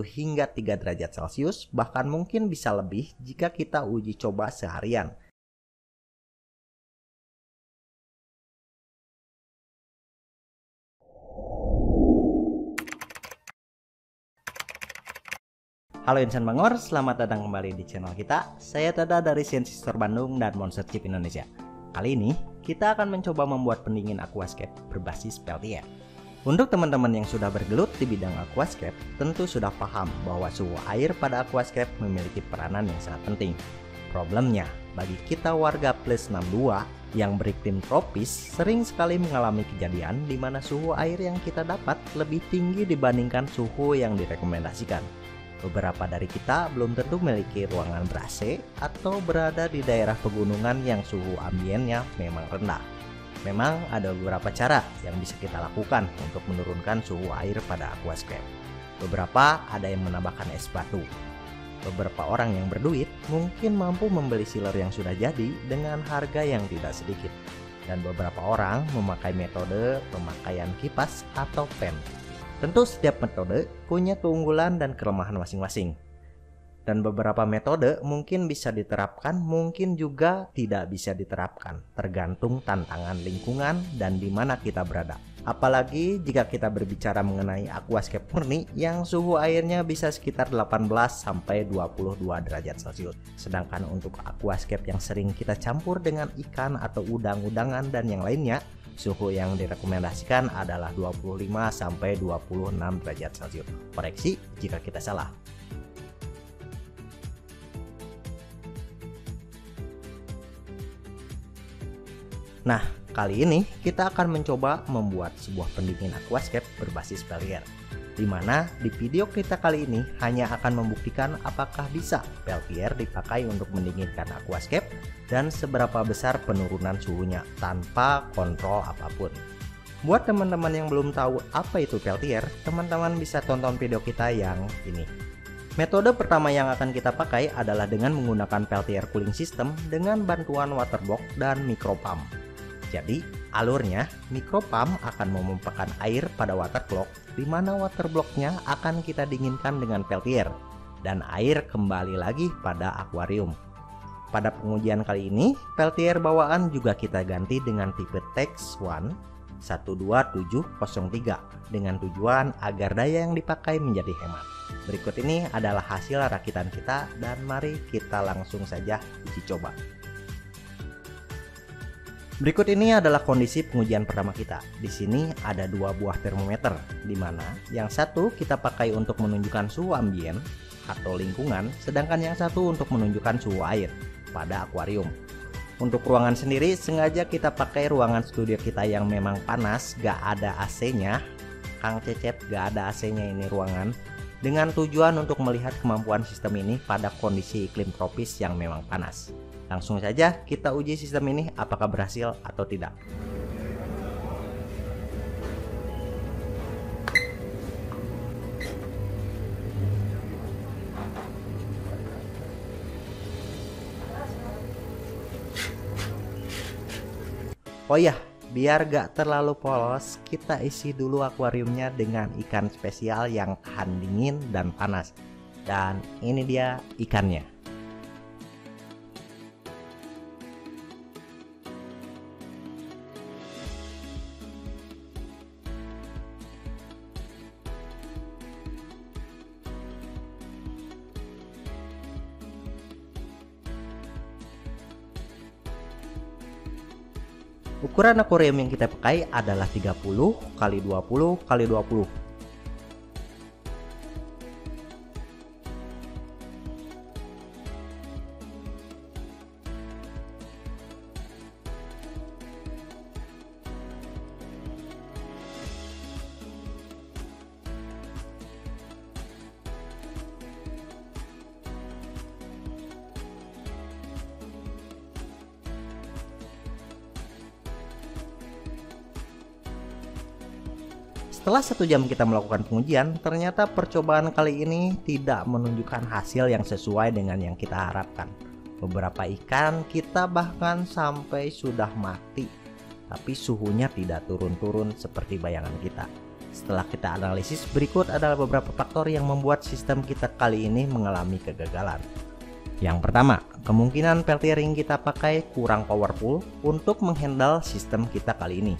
hingga 3 derajat Celcius, bahkan mungkin bisa lebih jika kita uji coba seharian. Halo insan Bangor, selamat datang kembali di channel kita. Saya Tada dari Siensistor Bandung dan Monster Chip Indonesia. Kali ini kita akan mencoba membuat pendingin aquascape berbasis Peltier. Untuk teman-teman yang sudah bergelut di bidang aquascape, tentu sudah paham bahwa suhu air pada aquascape memiliki peranan yang sangat penting. Problemnya, bagi kita warga plus 62 yang beriklim tropis, sering sekali mengalami kejadian di mana suhu air yang kita dapat lebih tinggi dibandingkan suhu yang direkomendasikan. Beberapa dari kita belum tentu memiliki ruangan ber-AC atau berada di daerah pegunungan yang suhu ambiennya memang rendah. Memang ada beberapa cara yang bisa kita lakukan untuk menurunkan suhu air pada aquascape. Beberapa ada yang menambahkan es batu. Beberapa orang yang berduit mungkin mampu membeli sealer yang sudah jadi dengan harga yang tidak sedikit. Dan beberapa orang memakai metode pemakaian kipas atau fan. Tentu setiap metode punya keunggulan dan kelemahan masing-masing. Dan beberapa metode mungkin bisa diterapkan, mungkin juga tidak bisa diterapkan, tergantung tantangan lingkungan dan di mana kita berada. Apalagi jika kita berbicara mengenai aquascape murni yang suhu airnya bisa sekitar 18 sampai 22 derajat Celcius. Sedangkan untuk aquascape yang sering kita campur dengan ikan atau udang-udangan dan yang lainnya, suhu yang direkomendasikan adalah 25 sampai 26 derajat Celcius. Koreksi jika kita salah. Nah, kali ini kita akan mencoba membuat sebuah pendingin aquascape berbasis Peltier. Di mana di video kita kali ini hanya akan membuktikan apakah bisa Peltier dipakai untuk mendinginkan aquascape dan seberapa besar penurunan suhunya tanpa kontrol apapun. Buat teman-teman yang belum tahu apa itu Peltier, teman-teman bisa tonton video kita yang ini. Metode pertama yang akan kita pakai adalah dengan menggunakan Peltier cooling system dengan bantuan water block dan micro pump. Jadi, alurnya micro pump akan memompakan air pada water block, di mana water blocknya akan kita dinginkan dengan Peltier, dan air kembali lagi pada akuarium. Pada pengujian kali ini, Peltier bawaan juga kita ganti dengan tipe Tex One 12703 dengan tujuan agar daya yang dipakai menjadi hemat. Berikut ini adalah hasil rakitan kita dan mari kita langsung saja uji coba. Berikut ini adalah kondisi pengujian pertama kita. Di sini ada dua buah termometer, di mana yang satu kita pakai untuk menunjukkan suhu ambien atau lingkungan, sedangkan yang satu untuk menunjukkan suhu air pada akuarium. Untuk ruangan sendiri sengaja kita pakai ruangan studio kita yang memang panas, gak ada AC-nya. Kang Cecep, gak ada AC-nya ini ruangan, dengan tujuan untuk melihat kemampuan sistem ini pada kondisi iklim tropis yang memang panas. Langsung saja kita uji sistem ini apakah berhasil atau tidak. Oh ya, biar gak terlalu polos, kita isi dulu akuariumnya dengan ikan spesial yang tahan dingin dan panas. Dan ini dia ikannya. Ukuran akuarium yang kita pakai adalah 30 x 20 x 20. Setelah 1 jam kita melakukan pengujian, ternyata percobaan kali ini tidak menunjukkan hasil yang sesuai dengan yang kita harapkan. Beberapa ikan kita bahkan sampai sudah mati, tapi suhunya tidak turun-turun seperti bayangan kita. Setelah kita analisis, berikut adalah beberapa faktor yang membuat sistem kita kali ini mengalami kegagalan. Yang pertama, kemungkinan peltier yang kita pakai kurang powerful untuk menghandle sistem kita kali ini.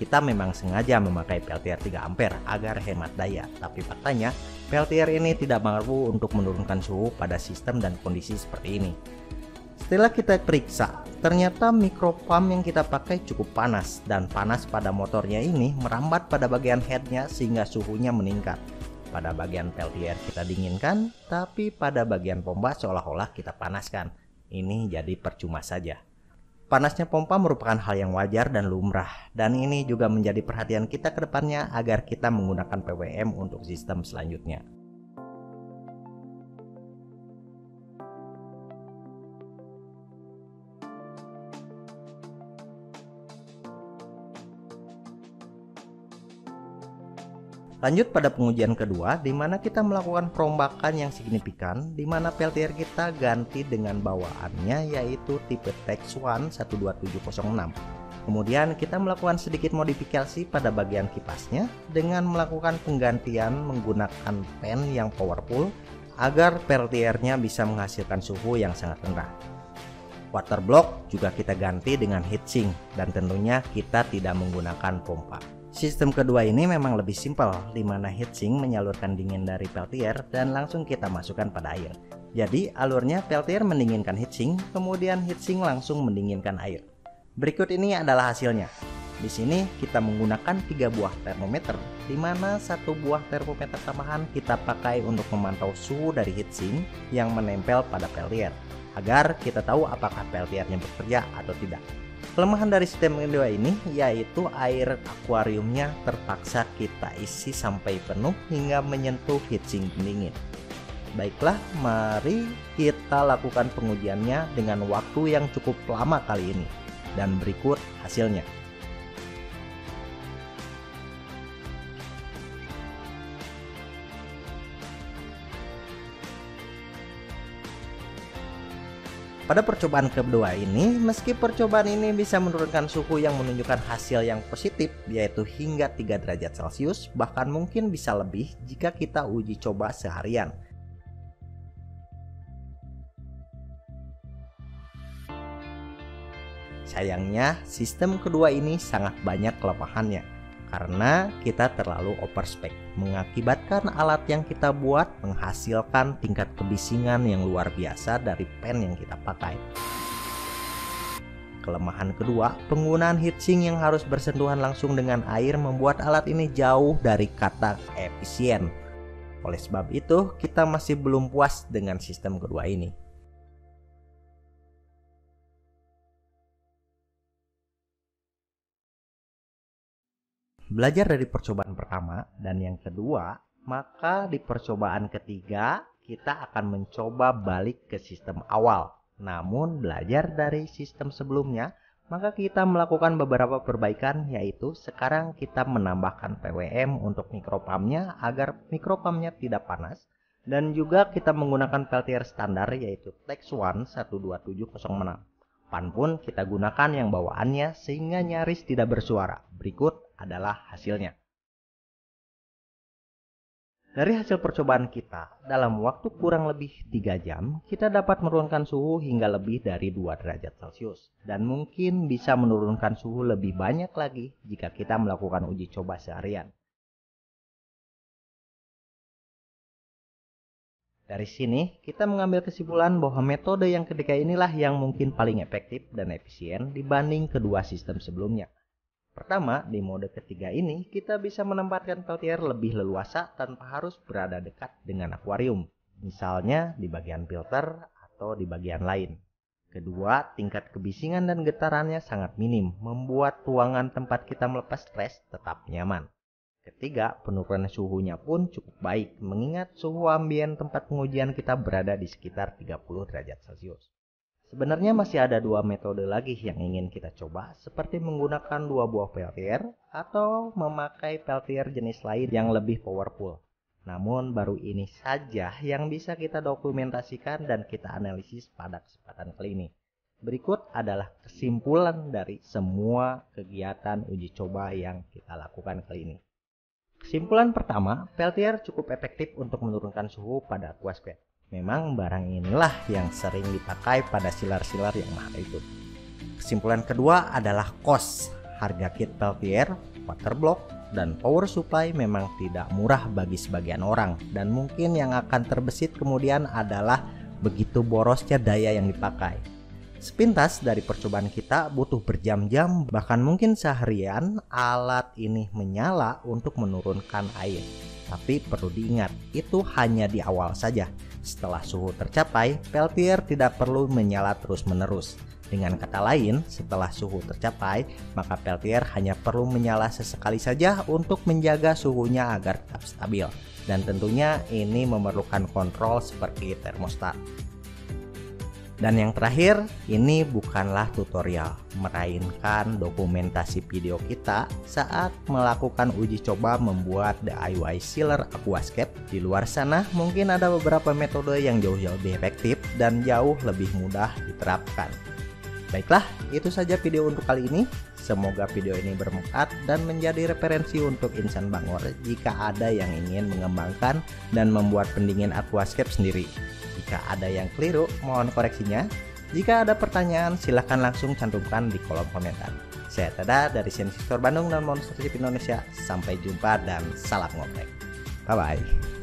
Kita memang sengaja memakai peltier 3 ampere agar hemat daya, tapi faktanya peltier ini tidak mampu untuk menurunkan suhu pada sistem dan kondisi seperti ini. Setelah kita periksa, ternyata micropump yang kita pakai cukup panas, dan panas pada motornya ini merambat pada bagian headnya sehingga suhunya meningkat. Pada bagian peltier kita dinginkan, tapi pada bagian pompa seolah-olah kita panaskan. Ini jadi percuma saja. Panasnya pompa merupakan hal yang wajar dan lumrah, dan ini juga menjadi perhatian kita ke depannya agar kita menggunakan PWM untuk sistem selanjutnya. Lanjut pada pengujian kedua, di mana kita melakukan perombakan yang signifikan, di mana peltier kita ganti dengan bawaannya yaitu tipe Tex One 12706. Kemudian kita melakukan sedikit modifikasi pada bagian kipasnya dengan melakukan penggantian menggunakan pen yang powerful agar peltiernya bisa menghasilkan suhu yang sangat rendah. Water block juga kita ganti dengan heatsink, dan tentunya kita tidak menggunakan pompa. Sistem kedua ini memang lebih simpel, di mana heatsink menyalurkan dingin dari peltier dan langsung kita masukkan pada air. Jadi alurnya peltier mendinginkan heatsink, kemudian heatsink langsung mendinginkan air. Berikut ini adalah hasilnya. Di sini kita menggunakan 3 buah termometer, di mana 1 buah termometer tambahan kita pakai untuk memantau suhu dari heatsink yang menempel pada peltier, agar kita tahu apakah peltiernya bekerja atau tidak. Kelemahan dari sistem kedua ini yaitu air akuariumnya terpaksa kita isi sampai penuh hingga menyentuh heatsink pendingin. Baiklah, mari kita lakukan pengujiannya dengan waktu yang cukup lama kali ini, dan berikut hasilnya. Pada percobaan kedua ini, meski percobaan ini bisa menurunkan suhu yang menunjukkan hasil yang positif, yaitu hingga 3 derajat Celcius, bahkan mungkin bisa lebih jika kita uji coba seharian. Sayangnya, sistem kedua ini sangat banyak kelemahannya, karena kita terlalu overspec, mengakibatkan alat yang kita buat menghasilkan tingkat kebisingan yang luar biasa dari pen yang kita pakai. Kelemahan kedua, penggunaan heatsink yang harus bersentuhan langsung dengan air membuat alat ini jauh dari kata efisien. Oleh sebab itu, kita masih belum puas dengan sistem kedua ini. Belajar dari percobaan pertama dan yang kedua, maka di percobaan ketiga kita akan mencoba balik ke sistem awal. Namun belajar dari sistem sebelumnya, maka kita melakukan beberapa perbaikan, yaitu sekarang kita menambahkan PWM untuk micropumpnya agar micropumpnya tidak panas, dan juga kita menggunakan peltier standar yaitu Tex One 12706. Pan pun kita gunakan yang bawaannya sehingga nyaris tidak bersuara. Berikut adalah hasilnya. Dari hasil percobaan kita, dalam waktu kurang lebih 3 jam, kita dapat menurunkan suhu hingga lebih dari 2 derajat Celcius. Dan mungkin bisa menurunkan suhu lebih banyak lagi jika kita melakukan uji coba seharian. Dari sini, kita mengambil kesimpulan bahwa metode yang ketiga inilah yang mungkin paling efektif dan efisien dibanding kedua sistem sebelumnya. Pertama, di mode ketiga ini, kita bisa menempatkan peltier lebih leluasa tanpa harus berada dekat dengan akuarium, misalnya di bagian filter atau di bagian lain. Kedua, tingkat kebisingan dan getarannya sangat minim, membuat ruangan tempat kita melepas stres tetap nyaman. Ketiga, penurunan suhunya pun cukup baik, mengingat suhu ambien tempat pengujian kita berada di sekitar 30 derajat Celcius. Sebenarnya masih ada 2 metode lagi yang ingin kita coba, seperti menggunakan 2 buah peltier atau memakai peltier jenis lain yang lebih powerful. Namun baru ini saja yang bisa kita dokumentasikan dan kita analisis pada kesempatan kali ini. Berikut adalah kesimpulan dari semua kegiatan uji coba yang kita lakukan kali ini. Kesimpulan pertama, Peltier cukup efektif untuk menurunkan suhu pada aquascape. Memang barang inilah yang sering dipakai pada silar-silar yang mahal itu. Kesimpulan kedua adalah cost. Harga kit Peltier, water block, dan power supply memang tidak murah bagi sebagian orang, dan mungkin yang akan terbesit kemudian adalah begitu borosnya daya yang dipakai. Sepintas dari percobaan kita butuh berjam-jam, bahkan mungkin seharian alat ini menyala untuk menurunkan air. Tapi perlu diingat, itu hanya di awal saja. Setelah suhu tercapai, Peltier tidak perlu menyala terus-menerus. Dengan kata lain, setelah suhu tercapai, maka Peltier hanya perlu menyala sesekali saja untuk menjaga suhunya agar tetap stabil. Dan tentunya ini memerlukan kontrol seperti termostat. Dan yang terakhir, ini bukanlah tutorial, melainkan dokumentasi video kita saat melakukan uji coba membuat DIY sealer aquascape. Di luar sana mungkin ada beberapa metode yang jauh lebih efektif dan jauh lebih mudah diterapkan. Baiklah, itu saja video untuk kali ini. Semoga video ini bermanfaat dan menjadi referensi untuk insan Bangor jika ada yang ingin mengembangkan dan membuat pendingin aquascape sendiri. Jika ada yang keliru, mohon koreksinya. Jika ada pertanyaan, silahkan langsung cantumkan di kolom komentar. Saya Tada dari Siensis Store Bandung dan Monster Chip Indonesia. Sampai jumpa dan salam ngoprek. Bye-bye.